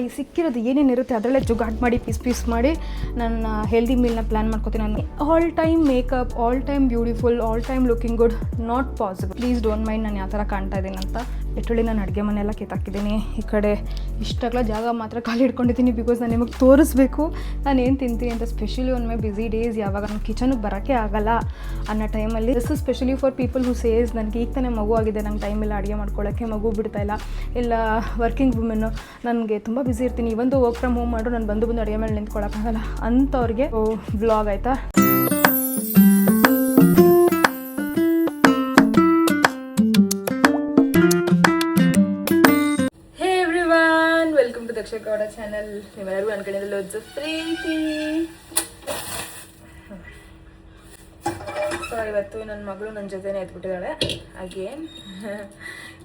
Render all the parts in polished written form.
ಈ ಸಿಕ್ಕಿರೋದು ಏನೇನಿರುತ್ತೆ ಅದರಲ್ಲೇ ಜುಗಾಡ್ ಮಾಡಿ ಪೀಸ್ ಮಾಡಿ ನನ್ನ ಹೆಲ್ದಿ ಮೀಲ್ನ ಪ್ಲ್ಯಾನ್ ಮಾಡ್ಕೋತೀನಿ. ನಾನು all time makeup, all time beautiful, all time looking good not possible. Please don't mind ನಾನು ಯಾವ ಥರ ಕಾಣ್ತಾ ಇದ್ದೀನಿ ಅಂತ. ಲಿಟ್ರಲಿ ನಾನು ಅಡುಗೆ ಮನೆಯೆಲ್ಲ ಕಿತ್ತಾಕಿದ್ದೀನಿ. ಈ ಕಡೆ ಇಷ್ಟಾಗಲ ಜಾಗ ಮಾತ್ರ ಖಾಲಿ ಇಟ್ಕೊಂಡಿದ್ದೀನಿ ಬಿಕಾಸ್ ನಾನು ನಿಮಗೆ ತೋರಿಸ್ಬೇಕು ನಾನು ಏನು ತಿಂತೀನಿ ಅಂತ. Specially one my busy days ಯಾವಾಗ ನಾನು ಕಿಚನ್ಗೆ ಬರೋಕ್ಕೆ ಆಗಲ್ಲ ಅನ್ನೋ ಟೈಮಲ್ಲಿ. This is specially for people who says ನನಗೆ ಈಗ ತಾನೇ ಮಗು ಆಗಿದೆ, ನಂಗೆ ಟೈಮ್ ಇಲ್ಲ ಅಡುಗೆ ಮಾಡ್ಕೊಳ್ಳೋಕ್ಕೆ, ಮಗು ಬಿಡ್ತಾಯಿಲ್ಲ, ಇಲ್ಲ ವರ್ಕಿಂಗ್ ವುಮೆನ್ನು, ನನಗೆ ತುಂಬ ಬ್ಯುಸಿ ಇರ್ತೀನಿ, ಇವೊಂದು ವರ್ಕ್ ಫ್ರಮ್ ಹೋಮ್ ಮಾಡು, ನಾನು ಬಂದು ಅಡುಗೆ ಮೇಲೆ ನಿಂತ್ಕೊಳ್ಳೋಕ್ಕಾಗಲ್ಲ ಅಂಥವ್ರಿಗೆ ವ್ಲಾಗ್ ಆಯಿತಾ. Welcome to Daksha Gowda channel. ನೀವೆಲ್ಲರಿಗೂ ಅನ್ಕೊಂಡಿದ್ದ ಲೋಡ್ಸ್ ಪ್ರೀತಿ. ಸೊ ಇವತ್ತು ನನ್ನ ಮಗಳು ನನ್ನ ಜೊತೆನೇ ಎದ್ಬಿಟ್ಟಿದ್ದಾಳೆ. ಅಗೇನ್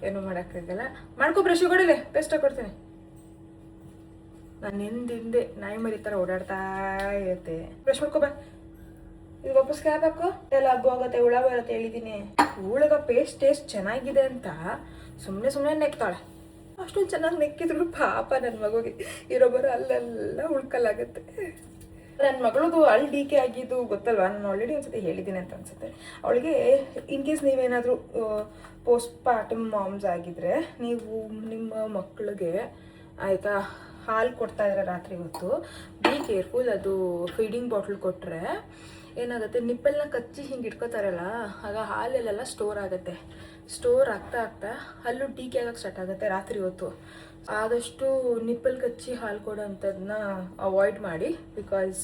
ಏನು ಮಾಡೋಕ್ಕಾಗಲ್ಲ. ಮಾಡ್ಕೊ, ಬ್ರಷ್ ಕೊಡಿಲ್ಲ, ಪೇಸ್ಟ್ ಹಾಕೊಡ್ತೀನಿ. ನಾನು ಹಿಂದೆ ನಾಯಿ ಮರಿ ಥರ ಓಡಾಡ್ತಾ ಇರುತ್ತೆ. ಬ್ರಷ್ ಮಾಡ್ಕೊ ಬಾ. ಇದು ವಾಪಸ್ ಕ್ಯಾಪ್ ಹಾಕೋ, ಎಲ್ಲ ಹಬ್ಬ ಆಗುತ್ತೆ, ಹುಳ ಬರುತ್ತೆ ಹೇಳಿದ್ದೀನಿ. ಹುಳಗ ಪೇಸ್ಟ್ ಟೇಸ್ಟ್ ಚೆನ್ನಾಗಿದೆ ಅಂತ ಸುಮ್ಮನೆ ನೆಕ್ತಾಳೆ. ಅಷ್ಟೊಂದು ಚೆನ್ನಾಗಿ ನೆಕ್ಕಿದ್ರು ಪಾಪ ನನ್ನ ಮಗುಗೆ ಇರೋಬರೋ ಅಲ್ಲೆಲ್ಲ ಉಳ್ಕಲ್ಲಾಗುತ್ತೆ. ನನ್ನ ಮಗಳದು ಅಲ್ಲಿ ಡಿ ಕೆ ಆಗಿದ್ದು ಗೊತ್ತಲ್ವಾ, ನಾನು ಆಲ್ರೆಡಿ ಒಂದ್ಸತಿ ಹೇಳಿದ್ದೀನಿ ಅಂತ ಅನ್ಸುತ್ತೆ. ಅವಳಿಗೆ ಇನ್ ಕೇಸ್ ನೀವೇನಾದರೂ ಪೋಸ್ಟ್ ಪಾರ್ಟಮ್ ಮಾಮ್ಸ್ ಆಗಿದ್ರೆ, ನೀವು ನಿಮ್ಮ ಮಕ್ಕಳಿಗೆ ಆಯಿತಾ ಹಾಲು ಕೊಡ್ತಾ ಇದ್ರೆ ರಾತ್ರಿ ಹೊತ್ತು, ಬಿ ಕೇರ್ಫುಲ್. ಅದು ಫೀಡಿಂಗ್ ಬಾಟ್ಲ್ ಕೊಟ್ಟರೆ ಏನಾಗುತ್ತೆ, ನಿಪ್ಪಲ್ನ ಕಚ್ಚಿ ಹಿಂಗೆ ಇಟ್ಕೋತಾರಲ್ಲ, ಆಗ ಹಾಲಲ್ಲೆಲ್ಲ ಸ್ಟೋರ್ ಆಗುತ್ತೆ. ಸ್ಟೋರ್ ಆಗ್ತಾ ಹಲ್ಲು ಟೀಕೆ ಆಗೋಕ್ಕೆ ಸ್ಟಾರ್ಟ್ ಆಗುತ್ತೆ ರಾತ್ರಿ ಹೊತ್ತು. ಆದಷ್ಟು ನಿಪ್ಪಲ್ ಕಚ್ಚಿ ಹಾಲು ಕೊಡೋ ಅಂಥದ್ದನ್ನ ಅವಾಯ್ಡ್ ಮಾಡಿ, ಬಿಕಾಸ್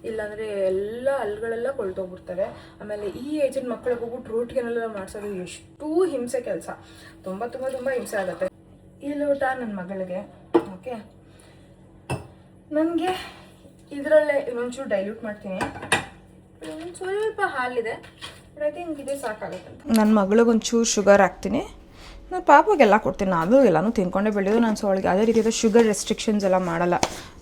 ಇಲ್ಲಾಂದರೆ ಎಲ್ಲ ಹಲ್ಗಳೆಲ್ಲ ಕೊಳ್ತೋಗ್ಬಿಡ್ತವೆ. ಆಮೇಲೆ ಈ ಏಜಿನ ಮಕ್ಕಳಿಗೆ ಹೋಗ್ಬಿಟ್ಟು ರೂಟ್ಗೆನೆಲ್ಲ ಮಾಡಿಸೋದು ಎಷ್ಟು ಹಿಂಸೆ ಕೆಲಸ, ತುಂಬ ಹಿಂಸೆ ಆಗುತ್ತೆ. ಈ ಲೋಟ ನನ್ನ ಮಗಳಿಗೆ, ಓಕೆ, ನನಗೆ ಇದರಲ್ಲೇ ಇನ್ನೊಂಚೂರು ಡೈಲ್ಯೂಟ್ ಮಾಡ್ತೀನಿ. ಸ್ವಲ್ಪ ಹಾಲಿದೆ, ಬಟ್ ಐ ಥಿಂಕ್ ಇದೇ ಸಾಕಾಗುತ್ತೆ. ನನ್ನ ಮಗಳಿಗೊಂಚೂರು ಶುಗರ್ ಹಾಕ್ತೀನಿ. ನಾನು ಪಾಪಗೆಲ್ಲ ಕೊಡ್ತೀನಿ, ನಾನು ಎಲ್ಲನೂ ತಿನ್ಕೊಂಡೇ ಬೆಳೆಯೋದು ನಾನು. ಸೊ ಅವಳಿಗೆ ಅದೇ ರೀತಿಯಾದ ಶುಗರ್ ರೆಸ್ಟ್ರಿಕ್ಷನ್ಸ್ ಎಲ್ಲ ಮಾಡಲ್ಲ.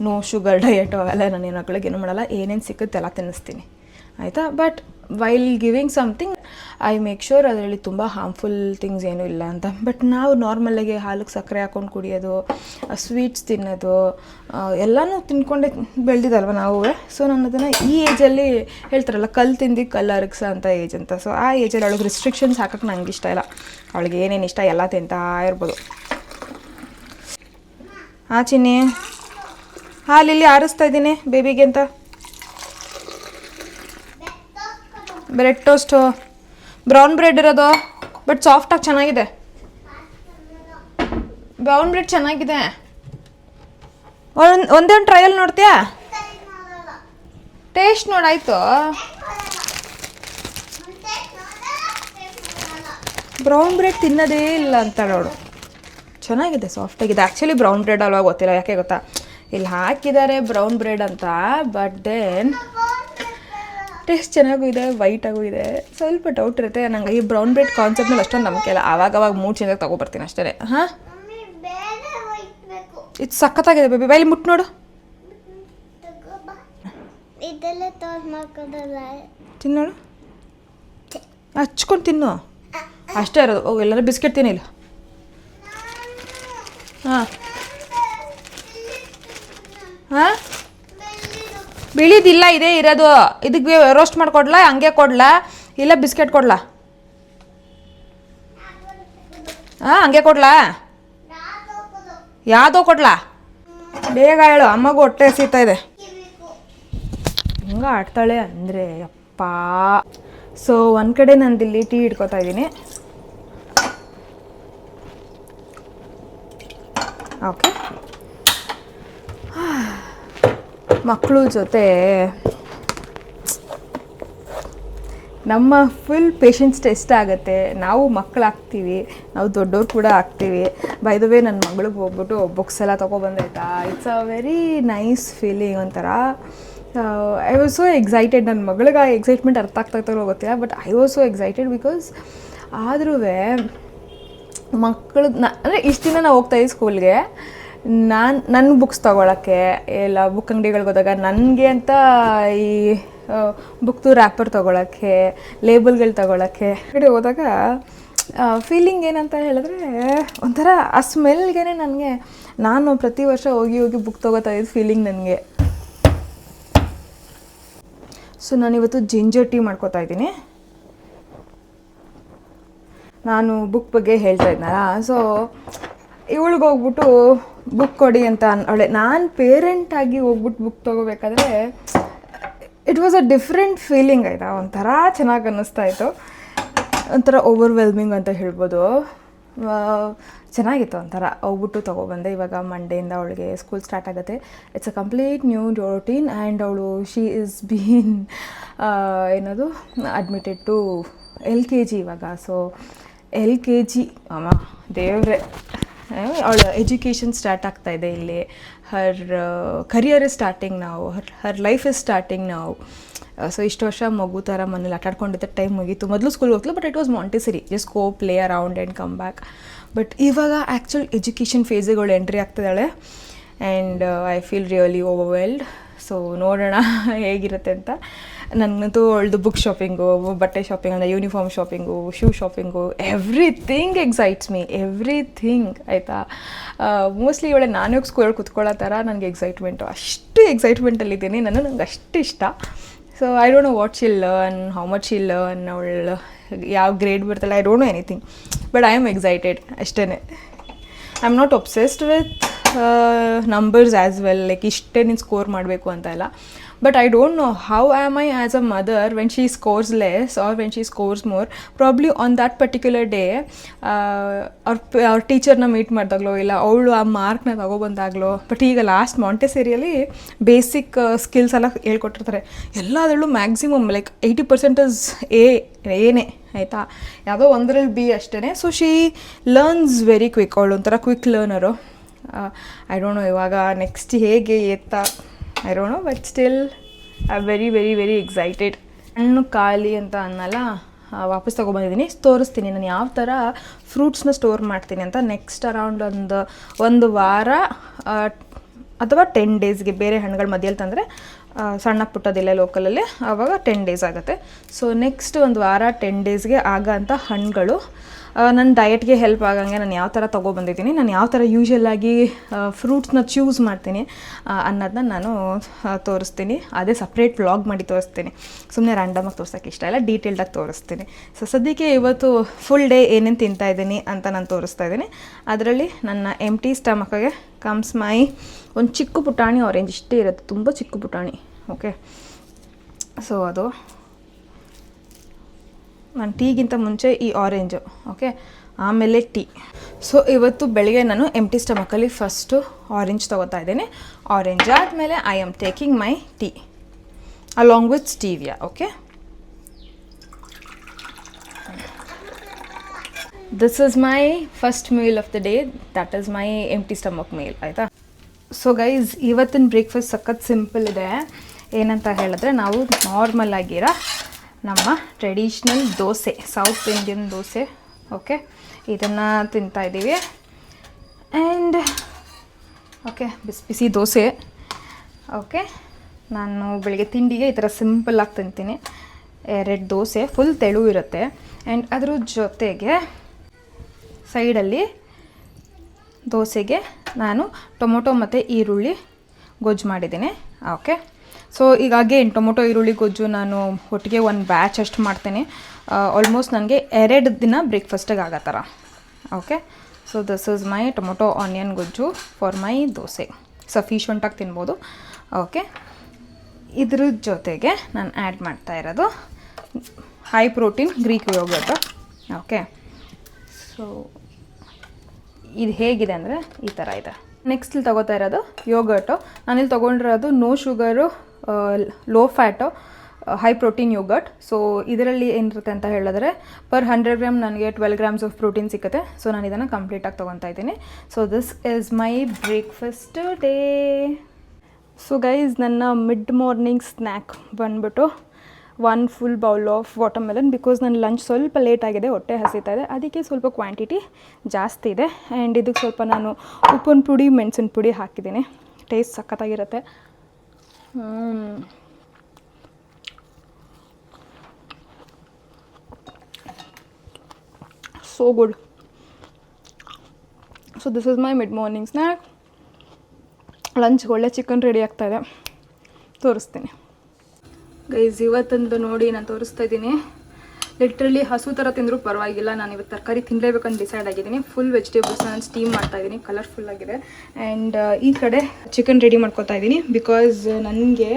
ನೋ ಶುಗರ್ ಡಯಟ್ ಅವೆಲ್ಲ ನಾನು ಏನು ಮಗಳಿಗೆ ಏನೂ ಮಾಡಲ್ಲ. ಏನೇನು ಸಿಕ್ಕುತ್ತೆ ಎಲ್ಲ ತಿನ್ನಿಸ್ತೀನಿ ಆಯಿತಾ. But while giving something I make sure ಅದರಲ್ಲಿ ತುಂಬ ಹಾರ್ಮ್ಫುಲ್ ಥಿಂಗ್ಸ್ ಏನೂ ಇಲ್ಲ ಅಂತ. ಬಟ್ ನಾವು ನಾರ್ಮಲಾಗಿ ಹಾಲಿಗೆ ಸಕ್ಕರೆ ಹಾಕ್ಕೊಂಡು ಕುಡಿಯೋದು, ಸ್ವೀಟ್ಸ್ ತಿನ್ನೋದು ಎಲ್ಲನೂ ತಿನ್ಕೊಂಡೆ ಬೆಳೆದಿದ್ದಲ್ವ ನಾವು. ಸೊ ನಾನು ಅದನ್ನು ಈ ಏಜಲ್ಲಿ ಹೇಳ್ತಾರಲ್ಲ, ಕಲ್ಲು ತಿಂದು ಕಲ್ಲು ಅರಗಿಸ ಅಂತ ಏಜ್ ಅಂತ. ಸೊ ಆ ಏಜಲ್ಲಿ ಅವಳಿಗೆ ರಿಸ್ಟ್ರಿಕ್ಷನ್ಸ್ ಹಾಕೋಕ್ಕೆ ನಂಗೆ ಇಷ್ಟ ಇಲ್ಲ. ಅವಳಿಗೆ ಏನೇನು ಇಷ್ಟ ಎಲ್ಲ ತಿಂತಾ ಇರ್ಬೋದು. ಚಿನ್ನಿ ಹಾಲಿಲ್ಲಿ ಆರಿಸ್ತಾ ಇದ್ದೀನಿ ಬೇಬಿಗೆ ಅಂತ. ಬ್ರೆಡ್ ಟೋಸ್ಟು, ಬ್ರೌನ್ ಬ್ರೆಡ್ ಇರೋದು, ಬಟ್ ಸಾಫ್ಟಾಗಿ ಚೆನ್ನಾಗಿದೆ. ಬ್ರೌನ್ ಬ್ರೆಡ್ ಚೆನ್ನಾಗಿದೆ. ಒಂದೇ ಒಂದು ಟ್ರಯಲ್ ನೋಡ್ತೀಯಾ? ಟೇಸ್ಟ್ ನೋಡಾಯ್ತು. ಬ್ರೌನ್ ಬ್ರೆಡ್ ತಿನ್ನೋದೇ ಇಲ್ಲ ಅಂತ ನೋಡು. ಚೆನ್ನಾಗಿದೆ, ಸಾಫ್ಟಾಗಿದೆ. ಆ್ಯಕ್ಚುಲಿ ಬ್ರೌನ್ ಬ್ರೆಡ್ ಅಲ್ವಾ ಗೊತ್ತಿಲ್ಲ, ಯಾಕೆ ಗೊತ್ತಾ, ಇಲ್ಲಿ ಹಾಕಿದ್ದಾರೆ ಬ್ರೌನ್ ಬ್ರೆಡ್ ಅಂತ. ಬಟ್ ದೆನ್ ಟೇಸ್ಟ್ ಚೆನ್ನಾಗೂ ಇದೆ, ವೈಟಾಗೂ ಇದೆ. ಸ್ವಲ್ಪ ಡೌಟ್ ಇರುತ್ತೆ ನಂಗೆ ಈ ಬ್ರೌನ್ ಬ್ರೆಡ್ ಕಾನ್ಸೆಪ್ಟ್ನಲ್ಲಿ ಅಷ್ಟೊಂದು ನಂಬಿಕೆ ಇಲ್ಲ. ಆವಾಗ ಮೂಡ್ ಚೇಂಜಾಗಿ ತೊಗೊಬರ್ತೀನಿ ಅಷ್ಟೇ. ಹಾಂ, ಇದು ಸಖತ್ತಾಗಿದೆ ಬೇಬಿ. ಬೈಲಿ ಮುಟ್ಟು ನೋಡು. ತಿನ್ನೋಡು, ಹಚ್ಕೊಂಡು ತಿನ್ನು ಅಷ್ಟೇ ಇರೋದು. ಎಲ್ಲರೂ ಬಿಸ್ಕೆಟ್ ತಿನ್ನಿಲ್ಲ. ಹಾಂ ಬಿಳಿದಿಲ್ಲ, ಇದೇ ಇರೋದು. ಇದಕ್ಕೆ ರೋಸ್ಟ್ ಮಾಡಿಕೊಡ್ಲಾ, ಹಂಗೆ ಕೊಡ್ಲಾ, ಇಲ್ಲ ಬಿಸ್ಕೆಟ್ ಕೊಡ್ಲಾ? ಹಂಗೆ ಕೊಡ್ಲಾ? ಯಾವುದೋ ಕೊಡ್ಲಾ? ಬೇಗ ಹೇಳು, ಅಮ್ಮಗೂ ಹೊಟ್ಟೆ ಹಸಿತಾ ಇದೆ. ಹಂಗೆ ಆಡ್ತಾಳೆ ಅಂದರೆ ಅಪ್ಪ. ಸೊ ಒಂದು ಕಡೆ ನಂದಿಲ್ಲಿ ಟೀ ಇಟ್ಕೊತಾ ಇದ್ದೀನಿ. ಓಕೆ, ಮಕ್ಕಳು ಜೊತೆ ನಮ್ಮ ಫುಲ್ ಪೇಷನ್ಸ್ ಟೆಸ್ಟ್ ಆಗುತ್ತೆ. ನಾವು ಮಕ್ಕಳಾಗ್ತೀವಿ, ನಾವು ದೊಡ್ಡವ್ರು ಕೂಡ ಆಗ್ತೀವಿ. ಬೈ ದ ವೇ ನನ್ನ ಮಗಳಿಗೆ ಹೋಗ್ಬಿಟ್ಟು ಬುಕ್ಸ್ ಎಲ್ಲ ತೊಗೊಬಂದೈತಾ. It's a very nice feeling ಒಂಥರ. I was so excited. ನನ್ನ ಮಗಳಿಗೆ ಆ ಎಕ್ಸೈಟ್ಮೆಂಟ್ ಅರ್ಥ ಆಗ್ತಾಯಿರೋ ಗೊತ್ತಿಲ್ಲ, but I was so excited because ಆದ್ರೂ ಮಕ್ಕಳು ಅಂದರೆ ಇಷ್ಟು ದಿನ ನಾವು ಹೋಗ್ತಾಯಿದ್ವಿ ಸ್ಕೂಲ್ಗೆ. ನನ್ನ ಬುಕ್ಸ್ ತೊಗೊಳಕ್ಕೆ, ಇಲ್ಲ ಬುಕ್ ಅಂಗಡಿಗಳಿಗೆ ಹೋದಾಗ ನನಗೆ ಅಂತ ಈ ಬುಕ್ದು ರ್ಯಾಪರ್ ತೊಗೊಳಕ್ಕೆ, ಲೇಬಲ್ಗಳು ತೊಗೊಳಕ್ಕೆ ಕಡೆ ಹೋದಾಗ ಫೀಲಿಂಗ್ ಏನಂತ ಹೇಳಿದ್ರೆ, ಒಂಥರ ಆ ಸ್ಮೆಲ್ಗೆ ನನಗೆ ನಾನು ಪ್ರತಿ ವರ್ಷ ಹೋಗಿ ಹೋಗಿ ಬುಕ್ ತೊಗೋತಾ ಇದ್ದ ಫೀಲಿಂಗ್ ನನಗೆ. ಸೊ ನಾನಿವತ್ತು ಜಿಂಜರ್ ಟೀ ಮಾಡ್ಕೋತಾ ಇದ್ದೀನಿ. ನಾನು ಬುಕ್ ಬಗ್ಗೆ ಹೇಳ್ತಾ ಇದ್ನಲ್ಲ, ಸೊ ಇವಳಿಗೆ ಹೋಗ್ಬಿಟ್ಟು ಬುಕ್ ಕೊಡಿ ಅಂತ ಅವಳೆ. ನಾನು ಪೇರೆಂಟಾಗಿ ಹೋಗ್ಬಿಟ್ಟು ಬುಕ್ ತೊಗೋಬೇಕಾದ್ರೆ it was a different feeling ಆಯಿತಾ. ಒಂಥರ ಚೆನ್ನಾಗಿ ಅನ್ನಿಸ್ತಾ ಇತ್ತು, ಒಂಥರ ಓವರ್ವೆಲ್ಮಿಂಗ್ ಅಂತ ಹೇಳ್ಬೋದು. ಚೆನ್ನಾಗಿತ್ತು ಒಂಥರ. ಹೋಗ್ಬಿಟ್ಟು ತೊಗೊಬಂದೆ. ಇವಾಗ ಮಂಡೆಯಿಂದ ಅವಳಿಗೆ ಸ್ಕೂಲ್ ಸ್ಟಾರ್ಟ್ ಆಗುತ್ತೆ. It's a complete new routine. And ಅವಳು ಶಿ ಈಸ್ ಬೀನ್ ಏನದು ಅಡ್ಮಿಟೆಡ್ ಟು LKG ಇವಾಗ. ಸೊ LKG ಅಮ್ಮ ದೇವ್ರೆ, ಅವಳ ಎಜುಕೇಷನ್ ಸ್ಟಾರ್ಟ್ ಆಗ್ತಾಯಿದೆ ಇಲ್ಲಿ. ಹರ್ ಕರಿಯರ್ ಇಸ್ ಸ್ಟಾರ್ಟಿಂಗ್ ನಾವು, ಹರ್ ಲೈಫ್ ಇಸ್ ಸ್ಟಾರ್ಟಿಂಗ್ ನಾವು. ಸೊ ಇಷ್ಟು ವರ್ಷ ಮಗು ಥರ ಮನೇಲಿ ಆಟಾಡ್ಕೊಂಡಿದ್ದ ಟೈಮ್ ಮುಗೀತು. ಮೊದಲು ಸ್ಕೂಲ್ಗೆ ಹೋಗ್ತಲು, but it was Montessori, just go play around and come back. But ಇವಾಗ ಆ್ಯಕ್ಚುಲ್ ಎಜುಕೇಷನ್ ಫೇಸಿಗಳು ಎಂಟ್ರಿ ಆಗ್ತಿದ್ದಾಳೆ. And I feel really overwhelmed. So ನೋಡೋಣ ಹೇಗಿರುತ್ತೆ ಅಂತ. ನನಗಂತೂ ಅವಳದು ಬುಕ್ ಶಾಪಿಂಗು, ಬಟ್ಟೆ ಶಾಪಿಂಗ್ ಅಂದರೆ uniform shopping, shoe shopping, everything excites me, everything ಆಯಿತಾ. ಮೋಸ್ಟ್ಲಿ ಇವಳೆ ನಾನು ಸ್ಕೂಲಲ್ಲಿ ಕುತ್ಕೊಳ್ಳೋ ಥರ ನನಗೆ ಎಕ್ಸೈಟ್ಮೆಂಟು, ಅಷ್ಟು ಎಕ್ಸೈಟ್ಮೆಂಟಲ್ಲಿದ್ದೀನಿ ನಾನು. ನಂಗೆ ಅಷ್ಟು ಇಷ್ಟ. So I don't know what she'll learn, how much she'll learn, ಅವಳು ಯಾವ ಗ್ರೇಡ್ ಬರ್ತಾಳೆ, I don't know anything. But I am excited ಅಷ್ಟೇ. I am not obsessed with numbers as well, like ಇಷ್ಟೇ ನೀನು ಸ್ಕೋರ್ ಮಾಡಬೇಕು ಅಂತ ಇಲ್ಲ. But I don't know how am I as a mother when she scores less or when she scores more. Probably on that particular day ಅವ್ರ ಟೀಚರ್ನ meet ಮಾಡಿದಾಗಲೋ ಇಲ್ಲ ಅವಳು ಆ ಮಾರ್ಕ್ನ ತಗೊಬಂದಾಗಲೋ. But ಈಗ ಲಾಸ್ಟ್ ಮಾಂಟೆಸರಿಯಲ್ಲಿ ಬೇಸಿಕ್ ಸ್ಕಿಲ್ಸ್ ಎಲ್ಲ ಹೇಳ್ಕೊಟ್ಟಿರ್ತಾರೆ. ಎಲ್ಲದರಲ್ಲೂ ಮ್ಯಾಕ್ಸಿಮಮ್ ಲೈಕ್ 80% ಏನೇ ಆಯಿತಾ, ಯಾವುದೋ ಒಂದರಲ್ಲಿ B ಅಷ್ಟೇ. So she learns very quick. ಅವಳು ಒಂಥರ ಕ್ವಿಕ್ ಲರ್ನರು. ಐ ಡೋಂಟ್ ನೋ ಇವಾಗ ನೆಕ್ಸ್ಟ್ ಹೇಗೆ ಎತ್ತಾ, I don't know, but still I'm very very very excited. ಹಣ್ಣು ಖಾಲಿ ಅಂತ ಅನ್ನಲ್ಲ, ವಾಪಸ್ ತೊಗೊಬಂದಿದ್ದೀನಿ. ತೋರಿಸ್ತೀನಿ ನಾನು ಯಾವ ಥರ ಫ್ರೂಟ್ಸ್ನ ಸ್ಟೋರ್ ಮಾಡ್ತೀನಿ ಅಂತ. ನೆಕ್ಸ್ಟ್ ಅರೌಂಡ್ ಒಂದು ವಾರ ಅಥವಾ 10 ಡೇಸ್ಗೆ. ಬೇರೆ ಹಣ್ಣುಗಳ ಮಧ್ಯದಲ್ಲಿ ತಂದರೆ ಸಣ್ಣ ಪುಟ್ಟದಿಲ್ಲ ಲೋಕಲಲ್ಲಿ, ಆವಾಗ 10 ಡೇಸ್ ಆಗುತ್ತೆ. ಸೊ ನೆಕ್ಸ್ಟ್ ಒಂದು ವಾರ 10 ಡೇಸ್ಗೆ ಆಗೋಂಥ ಹಣ್ಣುಗಳು ನನ್ನ ಡಯಟ್ಗೆ ಹೆಲ್ಪ್ ಆಗಂಗೆ ನಾನು ಯಾವ ಥರ ತೊಗೊಬಂದಿದ್ದೀನಿ, ನಾನು ಯಾವ ಥರ ಯೂಶ್ವಲಾಗಿ ಫ್ರೂಟ್ಸ್ನ ಚೂಸ್ ಮಾಡ್ತೀನಿ ಅನ್ನೋದನ್ನ ನಾನು ತೋರಿಸ್ತೀನಿ. ಅದೇ ಸಪ್ರೇಟ್ ವ್ಲಾಗ್ ಮಾಡಿ ತೋರಿಸ್ತೀನಿ. ಸುಮ್ಮನೆ ರ್ಯಾಂಡಮಾಗಿ ತೋರ್ಸೋಕ್ಕೆ ಇಷ್ಟ ಇಲ್ಲ, ಡೀಟೇಲ್ಡಾಗಿ ತೋರಿಸ್ತೀನಿ. ಸೊ ಸದ್ಯಕ್ಕೆ ಇವತ್ತು ಫುಲ್ ಡೇ ಏನೇನು ತಿಂತಾಯಿದ್ದೀನಿ ಅಂತ ನಾನು ತೋರಿಸ್ತಾ ಇದ್ದೀನಿ. ಅದರಲ್ಲಿ ನನ್ನ ಎಂಟಿ ಸ್ಟಮಕ್ಗೆ ಕಮ್ಸ್ ಮೈ ಒಂದು ಚಿಕ್ಕ ಪುಟಾಣಿ ಆರೆಂಜ್. ಇಷ್ಟೇ ಇರುತ್ತೆ, ತುಂಬ ಚಿಕ್ಕ ಪುಟಾಣಿ. ಓಕೆ, ಸೊ ಅದು ನಾನು ಟೀಗಿಂತ ಮುಂಚೆ ಈ ಆರೆಂಜು, ಓಕೆ, ಆಮೇಲೆ ಟೀ. ಸೊ ಇವತ್ತು ಬೆಳಿಗ್ಗೆ ನಾನು ಎಂಟಿ ಸ್ಟಮಕಲ್ಲಿ ಫಸ್ಟು ಆರೆಂಜ್ ತೊಗೋತಾ ಇದ್ದೀನಿ. ಆರೆಂಜ್ ಆದಮೇಲೆ I am taking my tea along with stevia. Okay, this is my first meal of the day. That is my empty stomach meal ಆಯಿತಾ. ಸೊ ಗೈಸ್, ಇವತ್ತಿನ breakfast ಸಖತ್ simple ಇದೆ. ಏನಂತ ಹೇಳಿದ್ರೆ, ನಾವು ನಾರ್ಮಲ್ ಆಗಿರೋ ನಮ್ಮ traditional dosa, South Indian dosa, okay, ಇದನ್ನು ತಿಂತಾಯಿದ್ದೀವಿ. ಆ್ಯಂಡ್ ಓಕೆ, ಬಿಸಿ ಬಿಸಿ ದೋಸೆ. ಓಕೆ, ನಾನು ಬೆಳಿಗ್ಗೆ ತಿಂಡಿಗೆ ಈ ಥರ ಸಿಂಪಲ್ಲಾಗಿ ತಿಂತೀನಿ. 2 ದೋಸೆ ಫುಲ್ ತೆಳು ಇರುತ್ತೆ. ಆ್ಯಂಡ್ ಅದ್ರ ಜೊತೆಗೆ ಸೈಡಲ್ಲಿ ದೋಸೆಗೆ ನಾನು ಟೊಮೊಟೊ ಮತ್ತು ಈರುಳ್ಳಿ ಗೊಜ್ಜು ಮಾಡಿದ್ದೀನಿ. ಓಕೆ, ಸೊ ಈಗ ಅಗೇನ್ ಟೊಮೊಟೊ ಈರುಳ್ಳಿ ಗೊಜ್ಜು ನಾನು ಒಟ್ಟಿಗೆ ಒಂದು ಬ್ಯಾಚ್ ಅಷ್ಟು ಮಾಡ್ತೀನಿ. ಆಲ್ಮೋಸ್ಟ್ ನನಗೆ 2 ದಿನ ಬ್ರೇಕ್ಫಾಸ್ಟಿಗೆ ಆಗೋ ಥರ. Okay, so this is my tomato onion ಗೊಜ್ಜು ಫಾರ್ ಮೈ ದೋಸೆ. ಸಫಿಷಿಯೆಂಟಾಗಿ ತಿನ್ಬೋದು. ಓಕೆ, ಇದ್ರ ಜೊತೆಗೆ ನಾನು ಆ್ಯಡ್ ಮಾಡ್ತಾ ಇರೋದು high protein Greek yoghurt. Okay, so ಇದು ಹೇಗಿದೆ ಅಂದರೆ ಈ ಥರ ಇದೆ. ನೆಕ್ಸ್ಟ್ ಇಲ್ಲಿ ತೊಗೋತಾ ಇರೋದು ಯೋಗರ್ಟು. ನಾನಿಲ್ಲಿ ತೊಗೊಂಡಿರೋದು no sugar, low fat, high protein yogurt. So ಇದರಲ್ಲಿ ಏನಿರುತ್ತೆ ಅಂತ ಹೇಳಿದ್ರೆ ಪರ್ 100 ಗ್ರಾಮ್ ನನಗೆ 12 ಗ್ರಾಮ್ಸ್ ಆಫ್ ಪ್ರೋಟೀನ್ ಸಿಗುತ್ತೆ. ಸೊ ನಾನು ಇದನ್ನು ಕಂಪ್ಲೀಟಾಗಿ ತೊಗೊತಾ ಇದ್ದೀನಿ. So this is my breakfast day. So guys, ನನ್ನ ಮಿಡ್ ಮಾರ್ನಿಂಗ್ ಸ್ನ್ಯಾಕ್ ಬಂದ್ಬಿಟ್ಟು 1 full bowl of watermelon. Because ನನ್ನ ಲಂಚ್ ಸ್ವಲ್ಪ ಲೇಟ್ ಆಗಿದೆ, ಹೊಟ್ಟೆ ಹಸಿತಾ ಇದೆ, ಅದಕ್ಕೆ ಸ್ವಲ್ಪ ಕ್ವಾಂಟಿಟಿ ಜಾಸ್ತಿ ಇದೆ. ಆ್ಯಂಡ್ ಇದಕ್ಕೆ ಸ್ವಲ್ಪ ನಾನು ಉಪ್ಪಿನ ಪುಡಿ, ಮೆಣಸಿನ ಪುಡಿ ಹಾಕಿದ್ದೀನಿ. ಟೇಸ್ಟ್ ಸಖತ್ತಾಗಿರುತ್ತೆ. So good. So this is my mid morning snack. ಲಂಚ್ಗೆ ಒಳ್ಳೆ ಚಿಕನ್ ರೆಡಿ ಆಗ್ತಾಯಿದೆ, ತೋರಿಸ್ತೀನಿ ಗೈಸ್. ಇವತ್ತಂದು ನೋಡಿ ನಾನು ತೋರಿಸ್ತಾ ಇದ್ದೀನಿ. ಲಿಟ್ರಲಿ ಹಸು ಥರ ತಿಂದರೂ ಪರವಾಗಿಲ್ಲ, ನಾನು ಇವತ್ತು ತರಕಾರಿ ತಿನ್ನಲೇಬೇಕಂತ ಡಿಸೈಡ್ ಆಗಿದ್ದೀನಿ. ಫುಲ್ ವೆಜಿಟೇಬಲ್ಸ್ ನಾನು ಸ್ಟೀಮ್ ಮಾಡ್ತಾಯಿದ್ದೀನಿ, ಕಲರ್ಫುಲ್ ಆಗಿದೆ. ಆ್ಯಂಡ್ ಈ ಕಡೆ ಚಿಕನ್ ರೆಡಿ ಮಾಡ್ಕೊತಾ ಇದ್ದೀನಿ. ಬಿಕಾಸ್ ನನಗೆ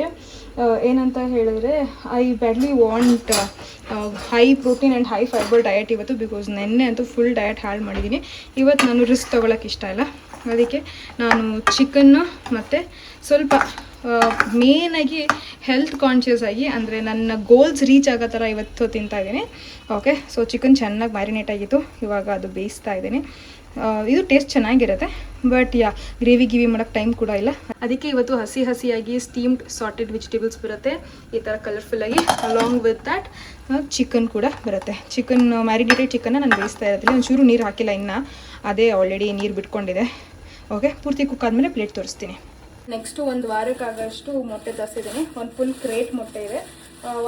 ಏನಂತ ಹೇಳಿದ್ರೆ I badly want high protein and high fibre diet ಇವತ್ತು. ಬಿಕಾಸ್ ನೆನ್ನೆ ಅಂತೂ ಫುಲ್ ಡಯಟ್ ಹಾಳು ಮಾಡಿದ್ದೀನಿ. ಇವತ್ತು ನಾನು ರಿಸ್ಕ್ ತೊಗೊಳಕ್ಕೆ ಇಷ್ಟ ಇಲ್ಲ, ಅದಕ್ಕೆ ನಾನು ಚಿಕನ್ನು ಮತ್ತು ಸ್ವಲ್ಪ ಮೇನಾಗಿ ಹೆಲ್ತ್ ಕಾನ್ಷಿಯಸ್ ಆಗಿ, ಅಂದರೆ ನನ್ನ ಗೋಲ್ಸ್ ರೀಚ್ ಆಗೋ ಥರ ಇವತ್ತು ತಿಂತಾಯಿದ್ದೀನಿ. ಓಕೆ, ಸೊ ಚಿಕನ್ ಚೆನ್ನಾಗಿ ಮ್ಯಾರಿನೇಟ್ ಆಗಿತ್ತು, ಇವಾಗ ಅದು ಬೇಯಿಸ್ತಾ ಇದ್ದೀನಿ. ಇದು ಟೇಸ್ಟ್ ಚೆನ್ನಾಗಿರುತ್ತೆ, ಬಟ್ ಗ್ರೇವಿ ಮಾಡೋಕ್ಕೆ ಟೈಮ್ ಕೂಡ ಇಲ್ಲ. ಅದಕ್ಕೆ ಇವತ್ತು ಹಸಿಯಾಗಿ ಸ್ಟೀಮ್ಡ್ ಸಾರ್ಟೆಡ್ ವೆಜಿಟೇಬಲ್ಸ್ ಬರುತ್ತೆ ಈ ಥರ ಕಲರ್ಫುಲ್ಲಾಗಿ. ಅಲಾಂಗ್ ವಿತ್ ದ್ಯಾಟ್ ಚಿಕನ್ ಕೂಡ ಬರುತ್ತೆ. ಚಿಕನ್ ಮ್ಯಾರಿನೇಟೆಡ್ ಚಿಕನ್ನ ನಾನು ಬೇಯಿಸ್ತಾ ಇರೋದಿಲ್ಲ, ಒಂಚೂರು ನೀರು ಹಾಕಿಲ್ಲ ಇನ್ನು, ಅದೇ ಆಲ್ರೆಡಿ ನೀರು ಬಿಟ್ಕೊಂಡಿದೆ. ಓಕೆ, ಪೂರ್ತಿ ಕುಕ್ ಆದಮೇಲೆ ಪ್ಲೇಟ್ ತೋರಿಸ್ತೀನಿ. ನೆಕ್ಸ್ಟು ಒಂದು ವಾರಕ್ಕಾಗಷ್ಟು ಮೊಟ್ಟೆ ತರಿಸಿದ್ದೀನಿ. ಒಂದು ಫುಲ್ ಕ್ರೇಟ್ ಮೊಟ್ಟೆ ಇದೆ.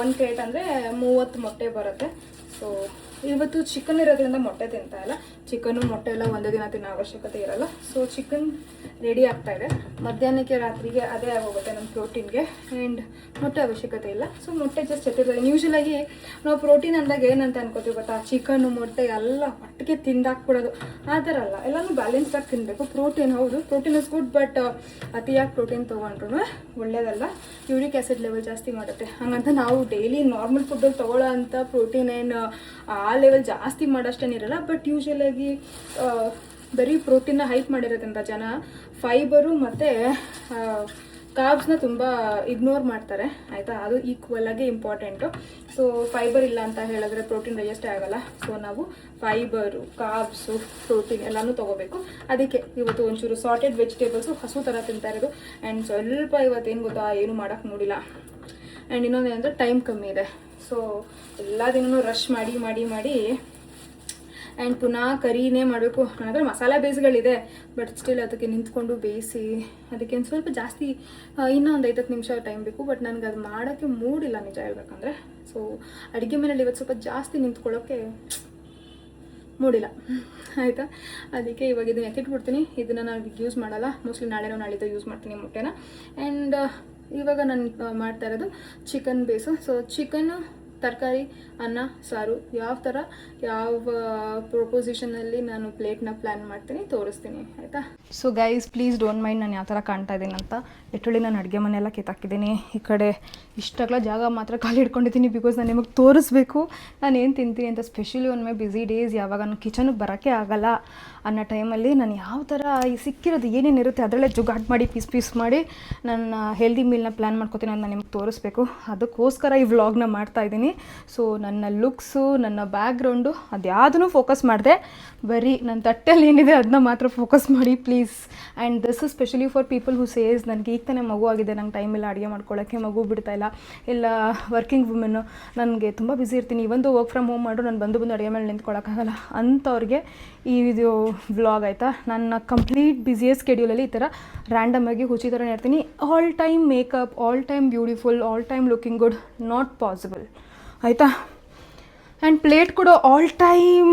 ಒಂದು ಕ್ರೇಟ್ ಅಂದರೆ 30 ಮೊಟ್ಟೆ ಬರುತ್ತೆ. ಸೊ ಇವತ್ತು ಚಿಕನ್ ಇರೋದ್ರಿಂದ ಮೊಟ್ಟೆ ತಿಂತಾ ಇಲ್ಲ. ಚಿಕನ್ನು ಮೊಟ್ಟೆ ಎಲ್ಲ ಒಂದೇ ದಿನ ತಿನ್ನೋ ಅವಶ್ಯಕತೆ ಇರಲ್ಲ. ಸೊ ಚಿಕನ್ ರೆಡಿ ಆಗ್ತಾ ಇದೆ. ಮಧ್ಯಾಹ್ನಕ್ಕೆ ರಾತ್ರಿಗೆ ಅದೇ ಆಗೋಗುತ್ತೆ ನಮ್ಮ ಪ್ರೋಟೀನ್ಗೆ. ಆ್ಯಂಡ್ ಮೊಟ್ಟೆ ಅವಶ್ಯಕತೆ ಇಲ್ಲ. ಸೊ ಮೊಟ್ಟೆ ಜಸ್ಟ್ ಎತ್ತಿರ್ತಾರೆ. ಯೂಶ್ವಲಾಗಿ ನಾವು ಪ್ರೋಟೀನ್ ಅಂದಾಗ ಏನಂತ ಅನ್ಕೋತೀವಿ ಗೊತ್ತಾ, ಚಿಕನ್ನು ಮೊಟ್ಟೆ ಎಲ್ಲ ಒಟ್ಟಿಗೆ ತಿಂದಾಕ್ಬಿಡೋದು. ಆ ಥರ ಅಲ್ಲ, ಎಲ್ಲನೂ ಬ್ಯಾಲೆನ್ಸ್ಡಾಗಿ ತಿನ್ನಬೇಕು. ಪ್ರೋಟೀನ್ ಹೌದು, ಪ್ರೋಟೀನ್ ಇಸ್ ಗುಡ್, ಬಟ್ ಅತಿಯಾಗಿ ಪ್ರೋಟೀನ್ ತೊಗೊಂಡ್ರು ಒಳ್ಳೆಯದಲ್ಲ. ಯೂರಿಕ್ ಆ್ಯಸಿಡ್ ಲೆವೆಲ್ ಜಾಸ್ತಿ ಮಾಡುತ್ತೆ. ಹಾಗಂತ ನಾವು ಡೈಲಿ ನಾರ್ಮಲ್ ಫುಡ್ಡಲ್ಲಿ ತೊಗೊಳ್ಳೋ ಅಂಥ ಪ್ರೋಟೀನ್ ಏನು ಆ ಲೆವೆಲ್ ಜಾಸ್ತಿ ಮಾಡೋಷ್ಟೇನಿರಲ್ಲ. ಬಟ್ ಯೂಶ್ವಲಾಗಿ ಬರೀ ಪ್ರೋಟೀನ್ನ ಹೈಪ್ ಮಾಡಿರೋದ್ರಿಂದ ಜನ ಫೈಬರು ಮತ್ತು ಕಾರ್ಬ್ಸ್ನ ತುಂಬ ಇಗ್ನೋರ್ ಮಾಡ್ತಾರೆ, ಆಯಿತಾ. ಅದು ಈಕ್ವಲಾಗಿ ಇಂಪಾರ್ಟೆಂಟು. ಸೊ ಫೈಬರ್ ಇಲ್ಲ ಅಂತ ಹೇಳಿದ್ರೆ ಪ್ರೋಟೀನ್ ಡೈಜೆಸ್ಟೇ ಆಗೋಲ್ಲ. ಸೊ ನಾವು ಫೈಬರು, ಕಾರ್ಬ್ಸು, ಪ್ರೋಟೀನ್ ಎಲ್ಲನೂ ತೊಗೋಬೇಕು. ಅದಕ್ಕೆ ಇವತ್ತು ಒಂಚೂರು ಸಾರ್ಟೆಡ್ ವೆಜಿಟೇಬಲ್ಸು ಹಸು ಥರ ತಿಂತಾ ಇರೋದು. ಆ್ಯಂಡ್ ಸ್ವಲ್ಪ ಇವತ್ತೇನು ಗೊತ್ತಾ, ಏನು ಮಾಡೋಕ್ಕೆ ನೋಡಿಲ್ಲ. ಆ್ಯಂಡ್ ಇನ್ನೊಂದೇನಂದರೆ ಟೈಮ್ ಕಮ್ಮಿ ಇದೆ. ಸೊ ಎಲ್ಲ ದಿನವೂ ರಶ್ ಮಾಡಿ ಆ್ಯಂಡ್ ಪುನಃ ಕರಿನೇ ಮಾಡಬೇಕು. ನನ್ನ ಹತ್ರ ಮಸಾಲೆ ಬೇಸ್ಗಳಿದೆ, ಬಟ್ ಸ್ಟಿಲ್ ಅದಕ್ಕೆ ನಿಂತ್ಕೊಂಡು ಬೇಯಿಸಿ ಅದಕ್ಕೆ ಒಂದು ಸ್ವಲ್ಪ ಜಾಸ್ತಿ ಇನ್ನೂ ಒಂದು 5-10 ನಿಮಿಷ ಟೈಮ್ ಬೇಕು. ಬಟ್ ನನಗೆ ಅದು ಮಾಡೋಕ್ಕೆ ಮೂಡಿಲ್ಲ ನಿಜ ಹೇಳ್ಬೇಕಂದ್ರೆ. ಸೊ ಅಡುಗೆ ಮನೇಲಿ ಇವತ್ತು ಸ್ವಲ್ಪ ಜಾಸ್ತಿ ನಿಂತ್ಕೊಳ್ಳೋಕ್ಕೆ ಮೂಡಿಲ್ಲ, ಆಯಿತಾ. ಅದಕ್ಕೆ ಇವಾಗ ಇದನ್ನು ಎತ್ತಿಟ್ಬಿಡ್ತೀನಿ. ಇದನ್ನು ನಾನು ಯೂಸ್ ಮಾಡಲ್ಲ, ಮೋಸ್ಟ್ಲಿ ನಾಳಿದ್ದು ಯೂಸ್ ಮಾಡ್ತೀನಿ ಮೊಟ್ಟೆನ. ಆ್ಯಂಡ್ ಇವಾಗ ನಾನು ಮಾಡ್ತಾ ಇರೋದು ಚಿಕನ್ ಬೇಸು. ಸೊ ಚಿಕನ್ನು, ತರಕಾರಿ, ಅನ್ನ, ಸಾರು ಯಾವ ಥರ ಯಾವ ಪ್ರೊಪೊಸಿಷನಲ್ಲಿ ನಾನು ಪ್ಲೇಟ್ನ ಪ್ಲ್ಯಾನ್ ಮಾಡ್ತೀನಿ, ತೋರಿಸ್ತೀನಿ, ಆಯಿತಾ. So guys please don't mind ನಾನು ಯಾವ ಥರ ಕಾಣ್ತಾ ಇದ್ದೀನಿ ಅಂತ. ಲಿಟ್ರಲಿ ನಾನು ಅಡುಗೆ ಮನೆಯೆಲ್ಲ ಕಿತ್ತಾಕಿದ್ದೀನಿ. ಈ ಕಡೆ ಇಷ್ಟಾಗಲ ಜಾಗ ಮಾತ್ರ ಖಾಲಿ ಇಟ್ಕೊಂಡಿದ್ದೀನಿ. ಬಿಕಾಸ್ ನಾನು ನಿಮಗೆ ತೋರಿಸ್ಬೇಕು ನಾನು ಏನು ತಿಂತೀನಿ ಅಂತ. Specially one my busy days, ಯಾವಾಗ ನಾನು ಕಿಚನ್ಗೆ ಬರೋಕ್ಕೆ ಆಗಲ್ಲ ಅನ್ನೋ ಟೈಮಲ್ಲಿ ನಾನು ಯಾವ ಥರ ಈ ಸಿಕ್ಕಿರೋದು ಏನೇನಿರುತ್ತೆ ಅದರಲ್ಲೇ ಜುಗಾಟ್ ಮಾಡಿ ಪೀಸ್ ಮಾಡಿ ನನ್ನ ಹೆಲ್ದಿ ಮೀಲ್ನ ಪ್ಲ್ಯಾನ್ ಮಾಡ್ಕೊತೀನಿ ಅಂತ ನಾನು ನಿಮ್ಗೆ ತೋರಿಸ್ಬೇಕು. ಅದಕ್ಕೋಸ್ಕರ ಈ ವ್ಲಾಗ್ನ ಮಾಡ್ತಾಯಿದ್ದೀನಿ. ಸೊ ನನ್ನ ಲುಕ್ಸು, ನನ್ನ ಬ್ಯಾಕ್ಗ್ರೌಂಡು ಅದ್ಯಾವುದೂ ಫೋಕಸ್ ಮಾಡಿದೆ, ಬರೀ ನನ್ನ ತಟ್ಟೆಲ್ಲಿ ಏನಿದೆ ಅದನ್ನ ಮಾತ್ರ ಫೋಕಸ್ ಮಾಡಿ please. And this is specially for people who says ನನಗೆ ಈಗ ತಾನೇ ಮಗು ಆಗಿದೆ, ನಂಗೆ ಟೈಮ್ ಇಲ್ಲ ಅಡುಗೆ ಮಾಡ್ಕೊಳ್ಳೋಕ್ಕೆ, ಮಗು ಬಿಡ್ತಾಯಿಲ್ಲ, ಇಲ್ಲ ವರ್ಕಿಂಗ್ ವುಮೆನ್ನು, ನನಗೆ ತುಂಬ ಬ್ಯುಸಿ ಇರ್ತೀನಿ, ಇವಂದು ವರ್ಕ್ ಫ್ರಮ್ ಹೋಮ್ ಮಾಡು, ನಾನು ಬಂದು ಅಡುಗೆ ಮೇಲೆ ನಿಂತ್ಕೊಳ್ಳೋಕ್ಕಾಗಲ್ಲ ಅಂಥವ್ರಿಗೆ ಈ ವಿಡಿಯೋ ವ್ಲಾಗ್, ಆಯಿತಾ. ನನ್ನ ಕಂಪ್ಲೀಟ್ ಬ್ಯುಸಿಯೆಸ್ಟ್ ಸ್ಕೆಡ್ಯೂಲಲ್ಲಿ ಈ ಥರ ರ್ಯಾಂಡಮಾಗಿ ಹುಚ್ಚಿ ಥರ ಇರ್ತೀನಿ. All time makeup, all time beautiful, all time looking good, not possible, ಆಯಿತಾ. ಆ್ಯಂಡ್ ಪ್ಲೇಟ್ ಕೂಡ ಆಲ್ ಟೈಮ್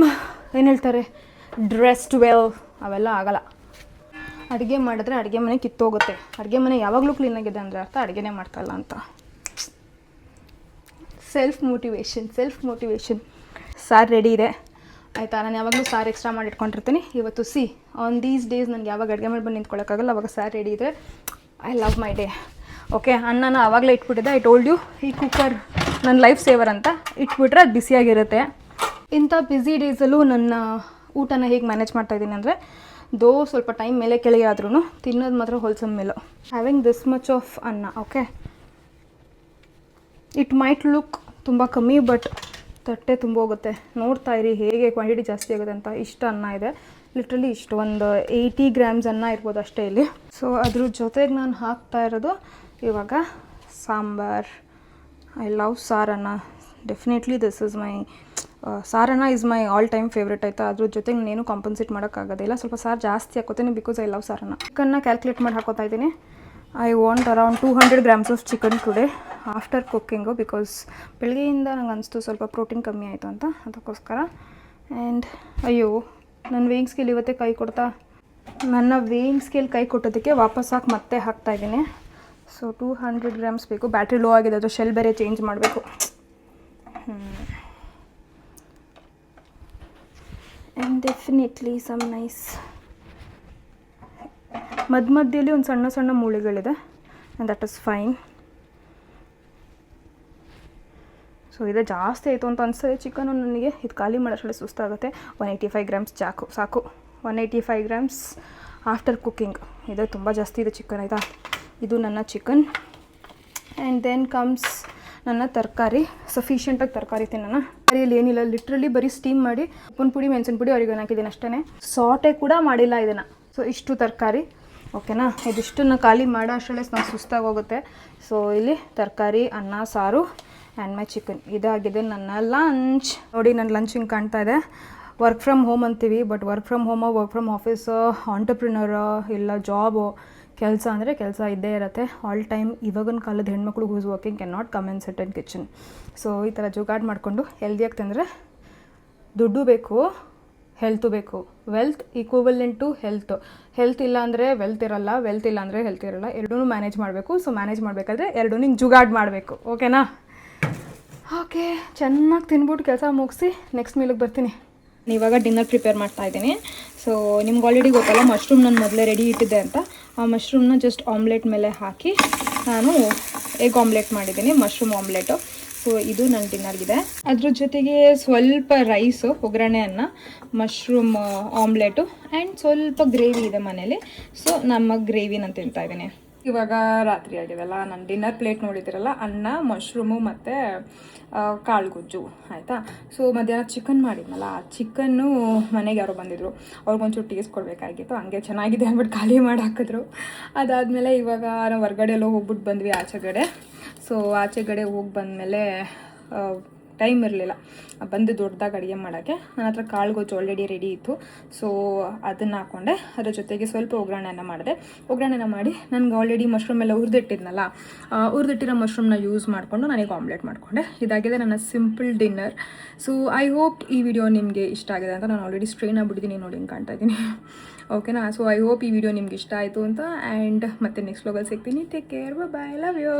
ಏನು ಹೇಳ್ತಾರೆ ಡ್ರೆಸ್ಡ್ ವೆಲ್, ಅವೆಲ್ಲ ಆಗಲ್ಲ. ಅಡುಗೆ ಮಾಡಿದ್ರೆ ಅಡುಗೆ ಮನೆ ಕಿತ್ತೋಗುತ್ತೆ. ಅಡುಗೆ ಮನೆ ಯಾವಾಗಲೂ ಕ್ಲೀನಾಗಿದೆ ಅಂದರೆ ಅರ್ಥ ಅಡುಗೆನೇ ಮಾಡ್ತಾಯಿಲ್ಲ ಅಂತ. Self motivation. ಸಾರು ರೆಡಿ ಇದೆ, ಆಯಿತಾ. ನಾನು ಯಾವಾಗಲೂ ಸಾರು ಎಕ್ಸ್ಟ್ರಾ ಮಾಡಿ ಇಟ್ಕೊಂಡಿರ್ತೀನಿ. ಇವತ್ತು ಆನ್ ದೀಸ್ ಡೇಸ್ ನನಗೆ ಯಾವಾಗ ಅಡುಗೆ ಮಾಡಿ ಬಂದು ನಿಂತ್ಕೊಳ್ಳೋಕ್ಕಾಗಲ್ಲ, ಅವಾಗ ಸಾರು ರೆಡಿ ಇದೆ. I love my day. Okay, ಅನ್ನನ ಆವಾಗಲೇ ಇಟ್ಬಿಟ್ಟಿದ್ದೆ. ಐ ಟೋಲ್ಡ್ ಯು, ಈ ಕುಕ್ಕರ್ ನನ್ನ ಲೈಫ್ ಸೇವರ್ ಅಂತ. ಇಟ್ಬಿಟ್ರೆ ಅದು ಬಿಸಿಯಾಗಿರುತ್ತೆ. ಇಂಥ ಬ್ಯುಸಿ ಡೇಸಲ್ಲೂ ನನ್ನ ಊಟನ ಹೇಗೆ ಮ್ಯಾನೇಜ್ ಮಾಡ್ತಾಯಿದ್ದೀನಿ ಅಂದರೆ, ಸ್ವಲ್ಪ ಟೈಮ್ ಮೇಲೆ ಕೆಳಗೆ ಆದ್ರೂ ತಿನ್ನೋದು ಮಾತ್ರ ಹೋಲ್ಸಮ್ ಮೇಲು. ಹ್ಯಾವಿಂಗ್ ದಿಸ್ ಮಚ್ ಆಫ್ ಅನ್ನ, ಓಕೆ. ಇಟ್ ಮೈಟ್ ಲುಕ್ ತುಂಬ ಕಮ್ಮಿ, ಬಟ್ ತಟ್ಟೆ ತುಂಬ ಹೋಗುತ್ತೆ. ನೋಡ್ತಾ ಇರಿ ಹೇಗೆ ಕ್ವಾಂಟಿಟಿ ಜಾಸ್ತಿ ಆಗುತ್ತೆ ಅಂತ. ಇಷ್ಟು ಅನ್ನ ಇದೆ, ಲಿಟ್ರಲಿ ಇಷ್ಟು ಒಂದು 80 ಗ್ರಾಮ್ಸ್ ಅನ್ನ ಇರ್ಬೋದು ಅಷ್ಟೇ ಇಲ್ಲಿ. ಸೊ ಅದ್ರ ಜೊತೆಗೆ ನಾನು ಹಾಕ್ತಾ ಇರೋದು ಇವಾಗ sambar. I love saaranna. Definitely this is my saaranna is my all time favourite, ಆಯಿತಾ. ಅದ್ರ ಜೊತೆಗೆ ನಾನೇನು ಕಾಂಪನ್ಸೇಟ್ ಮಾಡೋಕ್ಕಾಗೋದಿಲ್ಲ. ಸ್ವಲ್ಪ ಸಾರು ಜಾಸ್ತಿ ಹಾಕೋತೀನಿ ಬಿಕಾಸ್ ಐ ಲವ್ ಸಾರನ್ನ. ಚಿಕನ್ನ ಕ್ಯಾಲ್ಕುಲೇಟ್ ಮಾಡಿ ಹಾಕೋತಾ ಇದ್ದೀನಿ. I want around 200 grams of chicken today after cooking. Because ಬೆಳಗ್ಗೆಯಿಂದ ನಂಗೆ ಅನಿಸ್ತು ಸ್ವಲ್ಪ ಪ್ರೋಟೀನ್ ಕಮ್ಮಿ ಆಯಿತು ಅಂತ, ಅದಕ್ಕೋಸ್ಕರ. ಆ್ಯಂಡ್ ಅಯ್ಯೋ, ನನ್ನ ವೇಯಿಂಗ್ ಸ್ಕೇಲ್ ಇವತ್ತೇ ಕೈ ಕೊಡ್ತಾ ನನ್ನ ವೇಯಿಂಗ್ ಸ್ಕೇಲ್ ಕೈ ಕೊಟ್ಟೋದಕ್ಕೆ ವಾಪಸ್ ಹಾಕಿ ಮತ್ತೆ ಹಾಕ್ತಾಯಿದ್ದೀನಿ. ಸೊ 200 ಗ್ರಾಮ್ಸ್ ಬೇಕು. ಬ್ಯಾಟ್ರಿ ಲೋ ಆಗಿದೆ, ಅದು ಶೆಲ್ ಬೇರೆ ಚೇಂಜ್ ಮಾಡಬೇಕು. ಆ್ಯಂಡ್ ಡೆಫಿನೆಟ್ಲಿ ಸಮ್ ನೈಸ್ ಮಧ್ಯದಲ್ಲಿ ಒಂದು ಸಣ್ಣ ಸಣ್ಣ ಮೂಳೆಗಳಿದೆ, and that is fine. So ಇದು ಜಾಸ್ತಿ ಆಯಿತು ಅಂತ ಅನಿಸ್ತದೆ ಚಿಕನು ನನಗೆ. ಇದು ಖಾಲಿ ಮಾಡೋಷ್ಟರಲ್ಲಿ ಸುಸ್ತಾಗುತ್ತೆ. 185 ಗ್ರಾಮ್ಸ್ ಸಾಕು. 185 ಗ್ರಾಮ್ಸ್ ಆಫ್ಟರ್ ಕುಕ್ಕಿಂಗ್. ಇದು ತುಂಬ ಜಾಸ್ತಿ ಇದೆ ಚಿಕನ್, ಆಯಿತಾ. ಇದು ನನ್ನ ಚಿಕನ್. ಆ್ಯಂಡ್ ದೆನ್ ಕಮ್ಸ್ ನನ್ನ ತರಕಾರಿ. ಸಫಿಷಿಯೆಂಟಾಗಿ ತರಕಾರಿ ತಿನ್ನೋಣ. ತರಕಾರಿಯಲ್ಲಿ ಏನಿಲ್ಲ, ಲಿಟ್ರಲಿ ಬರೀ ಸ್ಟೀಮ್ ಮಾಡಿ ಉಪ್ಪಿನ ಪುಡಿ ಮೆಣಸಿನ ಪುಡಿ ಅವ್ರಿಗೆ ಹಾಕಿದ್ದೀನಿ ಅಷ್ಟೇ. ಸಾಟೆ ಕೂಡ ಮಾಡಿಲ್ಲ ಇದನ್ನು. ಸೊ ಇಷ್ಟು ತರಕಾರಿ, ಓಕೆನಾ. ಇದಿಷ್ಟನ್ನು ಖಾಲಿ ಮಾಡೋ ಅಷ್ಟರಲ್ಲೇ ನಾನು ಸುಸ್ತಾಗಿ ಹೋಗುತ್ತೆ. ಸೊ ಇಲ್ಲಿ ತರಕಾರಿ, ಅನ್ನ, ಸಾರು ಆ್ಯಂಡ್ ಮೈ ಚಿಕನ್ ಇದಾಗಿದೆ ನನ್ನ ಲಂಚ್. ನೋಡಿ ನನ್ನ ಲಂಚ್ ಹಿಂಗೆ ಕಾಣ್ತಾ ಇದೆ. ವರ್ಕ್ ಫ್ರಮ್ ಹೋಮ್ ಅಂತೀವಿ, but work from homo, work from office, entrepreneur ಇಲ್ಲ ಜಾಬು, ಕೆಲಸ ಅಂದರೆ ಕೆಲಸ ಇದ್ದೇ ಇರುತ್ತೆ ಆಲ್ ಟೈಮ್. ಇವಾಗಿನ ಕಾಲದ ಹೆಣ್ಮಕ್ಳು who's working can not come in set in kitchen. So ಈ ಥರ ಜುಗಾಡ್ ಮಾಡಿಕೊಂಡು ಹೆಲ್ದಿಯಾಗಿ ತಿಂದರೆ ದುಡ್ಡು ಬೇಕು, ಹೆಲ್ತು ಬೇಕು. ವೆಲ್ತ್ ಈಕ್ವಲೆಂಟ್ ಟು ಹೆಲ್ತ್ ಇಲ್ಲ ಅಂದರೆ ವೆಲ್ತ್ ಇರಲ್ಲ, ವೆಲ್ತ್ ಇಲ್ಲ ಅಂದರೆ ಹೆಲ್ತ್ ಇರಲ್ಲ. ಎರಡೂ ಮ್ಯಾನೇಜ್ ಮಾಡಬೇಕು. ಸೊ ಮ್ಯಾನೇಜ್ ಮಾಡಬೇಕಾದ್ರೆ ಎರಡೂ ಹಿಂಗೆ ಜುಗಾಡ್ ಮಾಡಬೇಕು, ಓಕೆನಾ. ಓಕೆ, ಚೆನ್ನಾಗಿ ತಿನ್ಬಿಟ್ಟು ಕೆಲಸ ಮುಗಿಸಿ ನೆಕ್ಸ್ಟ್ ಮೀಲಿಗೆ ಬರ್ತೀನಿ. ಇವಾಗ ಡಿನ್ನರ್ ಪ್ರಿಪೇರ್ ಮಾಡ್ತಾ ಇದ್ದೀನಿ. ಸೊ ನಿಮ್ಗೆ ಆಲ್ರೆಡಿ ಗೊತ್ತಲ್ಲ, ಮಶ್ರೂಮ್ ನಾನು ಮೊದಲೇ ರೆಡಿ ಇಟ್ಟಿದ್ದೆ ಅಂತ. ಆ ಮಶ್ರೂಮ್ನ ಜಸ್ಟ್ ಆಮ್ಲೆಟ್ ಮೇಲೆ ಹಾಕಿ ನಾನು ಎಗ್ ಆಮ್ಲೆಟ್ ಮಾಡಿದ್ದೀನಿ, ಮಶ್ರೂಮ್ ಆಮ್ಲೆಟು. ಸೊ ಇದು ನನ್ನ ಡಿನ್ನರ್ಗಿದೆ. ಅದ್ರ ಜೊತೆಗೆ ಸ್ವಲ್ಪ ರೈಸು, ಒಗ್ಗರಣೆ ಅನ್ನ, ಮಶ್ರೂಮ್ ಆಮ್ಲೆಟು ಆ್ಯಂಡ್ ಸ್ವಲ್ಪ ಗ್ರೇವಿ ಇದೆ ಮನೇಲಿ. ಸೊ ನಮ್ಮ ಗ್ರೇವಿ ನಾನು ತಿಂತಾ ಇದ್ದೀನಿ. ಇವಾಗ ರಾತ್ರಿ ಆಗಿದೆಲ್ಲ, ನಾನು ಡಿನ್ನರ್ ಪ್ಲೇಟ್ ನೋಡಿದ್ದೀರಲ್ಲ, ಅನ್ನ, ಮಶ್ರೂಮು ಮತ್ತು ಕಾಳು ಗೊಜ್ಜು, ಆಯಿತಾ. ಸೊ ಮಧ್ಯಾಹ್ನ ಚಿಕನ್ ಮಾಡಿದ್ನಲ್ಲ, ಆ ಚಿಕನ್ನು ಮನೆಗೆ ಯಾರೋ ಬಂದಿದ್ರು, ಅವ್ರಿಗೊಂಚೂರು ಟೇಸ್ಟ್ ಕೊಡಬೇಕಾಗಿತ್ತು. ಹಂಗೆ ಚೆನ್ನಾಗಿದೆ ಅಂದ್ಬಿಟ್ಟು ಖಾಲಿ ಮಾಡಿ ಹಾಕಿದ್ರು. ಅದಾದಮೇಲೆ ಇವಾಗ ನಾವು ಹೊರ್ಗಡೆ ಎಲ್ಲೋ ಹೋಗ್ಬಿಟ್ಟು ಬಂದ್ವಿ ಆಚೆಗಡೆ. ಸೊ ಆಚೆಗಡೆ ಹೋಗಿ ಬಂದಮೇಲೆ ಟೈಮ್ ಇರಲಿಲ್ಲ ಬಂದು ದೊಡ್ಡದಾಗಿ ಅಡುಗೆ ಮಾಡೋಕ್ಕೆ. ನನ್ನ ಹತ್ರ ಕಾಳು ಗೊಜ್ಜು ಆಲ್ರೆಡಿ ರೆಡಿ ಇತ್ತು. ಸೊ ಅದನ್ನು ಹಾಕ್ಕೊಂಡೆ. ಅದ್ರ ಜೊತೆಗೆ ಸ್ವಲ್ಪ ಒಗ್ಗರಣೆನ ಮಾಡಿದೆ. ಒಗ್ಗರಣೆನ ಮಾಡಿ ನನಗೆ ಆಲ್ರೆಡಿ ಮಶ್ರೂಮ್ ಎಲ್ಲ ಹುರಿದಿಟ್ಟಿದ್ನಲ್ಲ, ಹುರಿದಿಟ್ಟಿರೋ ಮಶ್ರೂಮ್ನ ಯೂಸ್ ಮಾಡಿಕೊಂಡು ನನಗೆ ಆಮ್ಲೆಟ್ ಮಾಡಿಕೊಂಡೆ. ಇದಾಗಿದೆ ನನ್ನ simple dinner. So I hope ಈ ವಿಡಿಯೋ ನಿಮಗೆ ಇಷ್ಟ ಆಗಿದೆ ಅಂತ. ನಾನು ಆಲ್ರೆಡಿ ಸ್ಟ್ರೈನ್ ಆಗಿಬಿಟ್ಟಿದ್ದೀನಿ, ನೋಡಿ ಹಿಂಗೆ ಕಾಣ್ತಾ ಇದ್ದೀನಿ, ಓಕೆನಾ. ಸೊ ಐ ಹೋಪ್ ಈ ವಿಡಿಯೋ ನಿಮ್ಗೆ ಇಷ್ಟ ಆಯಿತು ಅಂತ. ಆ್ಯಂಡ್ ಮತ್ತೆ ನೆಕ್ಸ್ಟ್ ವ್ಲಾಗಲ್ಲಿ ಸಿಗ್ತೀನಿ. Take care, bye, love you.